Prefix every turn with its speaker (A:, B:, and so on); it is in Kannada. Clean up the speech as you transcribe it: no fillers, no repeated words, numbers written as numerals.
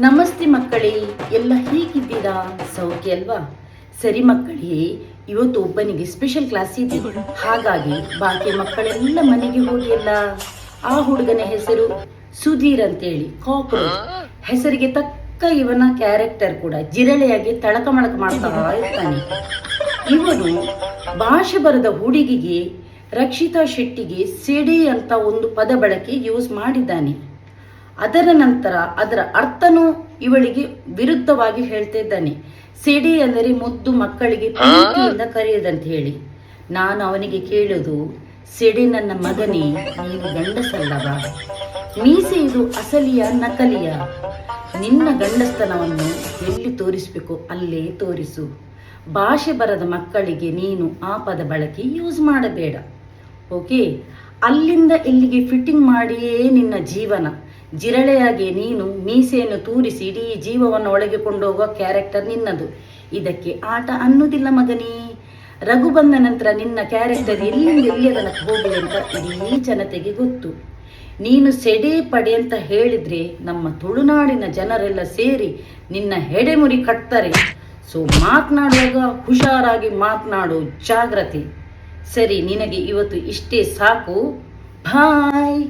A: ನಮಸ್ತೆ ಮಕ್ಕಳೇ, ಎಲ್ಲ ಹೇಗಿದ್ದೀರಾ? ಸೌಖ್ಯ ಅಲ್ವಾ? ಸರಿ ಮಕ್ಕಳೇ, ಇವತ್ತು ಒಬ್ಬನಿಗೆ ಸ್ಪೆಷಲ್ ಕ್ಲಾಸ್ ಇದೆ. ಹಾಗಾಗಿ ಬಾಕಿ ಮಕ್ಕಳೆಲ್ಲ ಮನೆಗೆ ಹೋಗಿಲ್ಲ. ಆ ಹುಡುಗನ ಹೆಸರು ಸುಧೀರ್ ಅಂತೇಳಿ, ಕಾಕ್ರೋಚ್. ಹೆಸರಿಗೆ ತಕ್ಕ ಇವನ ಕ್ಯಾರೆಕ್ಟರ್ ಕೂಡ ಜಿರಳೆಯಾಗಿ ತಳಕ ಮಳಕ ಮಾಡ್ತಾ ಇರ್ತಾನೆ. ಇವನು ಭಾಷೆ ಬರದ ಹುಡುಗಿಗೆ ರಕ್ಷಿತಾ ಶೆಟ್ಟಿಗೆ ಸಿಡಿ ಅಂತ ಒಂದು ಪದ ಬಳಕೆ ಯೂಸ್ ಮಾಡಿದ್ದಾನೆ. ಅದರ ನಂತರ ಅದರ ಅರ್ಥನೂ ಇವಳಿಗೆ ವಿರುದ್ಧವಾಗಿ ಹೇಳ್ತಾ ಇದ್ದಾನೆ. ಸಿಡಿ ಅಂದರೆ ಮುದ್ದು ಮಕ್ಕಳಿಗೆ ಪ್ರೀತಿಯಿಂದ ಕರೆಯುವುದಂತ ಹೇಳಿ. ನಾನು ಅವನಿಗೆ ಕೇಳೋದು, ಸಿಡಿ ನನ್ನ ಮಗನೇ, ನೀನು ಗಂಡಸಲ್ಲವಾ? ಮೀಸೆ ಇದು ಅಸಲಿಯ ನಕಲಿಯ? ನಿನ್ನ ಗಂಡಸ್ತನವನ್ನು ಎಲ್ಲಿ ತೋರಿಸ್ಬೇಕು ಅಲ್ಲೇ ತೋರಿಸು. ಭಾಷೆ ಬರದ ಮಕ್ಕಳಿಗೆ ನೀನು ಆ ಪದ ಬಳಕೆ ಯೂಸ್ ಮಾಡಬೇಡ. ಓಕೆ, ಅಲ್ಲಿಂದ ಇಲ್ಲಿಗೆ ಫಿಟ್ಟಿಂಗ್ ಮಾಡಿಯೇ ನಿನ್ನ ಜೀವನ. ಜಿರಳೆಯಾಗಿ ನೀನು ಮೀಸೆಯನ್ನು ತೂರಿಸಿ ಇಡೀ ಜೀವವನ್ನು ಒಳಗೆ ಕೊಂಡೋಗುವ ಕ್ಯಾರೆಕ್ಟರ್ ನಿನ್ನದು. ಇದಕ್ಕೆ ಆಟ ಅನ್ನೋದಿಲ್ಲ ಮಗನೇ. ರಘು ಬಂದ ನಂತರ ನಿನ್ನ ಕ್ಯಾರೆಕ್ಟರ್ ಎಲ್ಲಿಂದ ಎಲ್ಲಿಯ ತನಕ ಹೋಗಿದೆ ಅಂತ ಇಡೀ ಜನತೆಗೆ ಗೊತ್ತು. ನೀನು ಸೆಡೆ ಪಡೆ ಅಂತ ಹೇಳಿದ್ರೆ ನಮ್ಮ ತುಳುನಾಡಿನ ಜನರೆಲ್ಲ ಸೇರಿ ನಿನ್ನ ಹೆಡೆಮುರಿ ಕಟ್ತಾರೆ. ಸೊ ಮಾತನಾಡುವಾಗ ಹುಷಾರಾಗಿ ಮಾತನಾಡು, ಜಾಗ್ರತೆ. ಸರಿ, ನಿನಗೆ ಇವತ್ತು ಇಷ್ಟೇ ಸಾಕು. ಬಾಯ್.